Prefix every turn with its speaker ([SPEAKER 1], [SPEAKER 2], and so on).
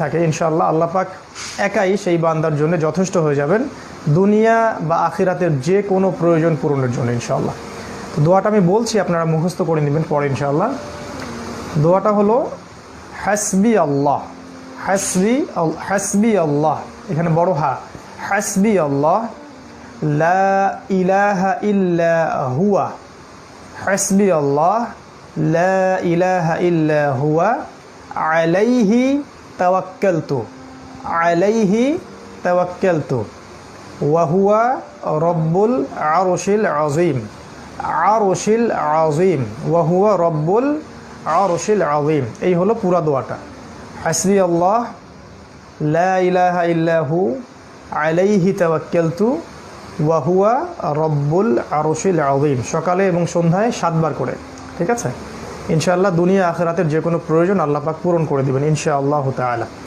[SPEAKER 1] থাকে ইনশাআল্লাহ আল্লাহ পাক একাই সেই বান্দার জন্য যথেষ্ট হয়ে যাবেন দুনিয়া বা আখিরাতের যে কোনো প্রয়োজন পূরণের জন্য ইনশাআল্লাহ। তো দোয়াটা আমি বলছি, আপনারা মুখস্থ করে নেবেন পরে ইনশাআল্লাহ। দোয়াটা হলো হাসবি আল্লাহ, হাসবি আল্লাহ, এখানে বড় হা, হাসবি আল্লাহ লা ইলাহা ইল্লা হুয়া, হাসবি আল্লাহ লা ইলাহা ইল্লা হুয়া আলাইহি তাওয়াক্কালতু, আলাইহি তাওয়াক্কালতু ওয়া হুয়া রব্বুল আরশিল আযীম, আরশিল আযীম ওয়া হুয়া রব্বুল আরশিল আযীম। এই হলো পুরা দোয়াটা, হাসবি আল্লাহ লা ইলাহা ইল্লা হু আলাইহি তাওয়াক্কালতু ওয়া হুয়া রব্বুল আরশিল আযীম। সকালে এবং সন্ধ্যায় 7 বার করে, ঠিক আছে? ইনশাআল্লাহ দুনিয়া আখিরাতের যে কোনো প্রয়োজন আল্লাহ পাক পূরণ করে দিবেন ইনশাআল্লাহু তাআলা।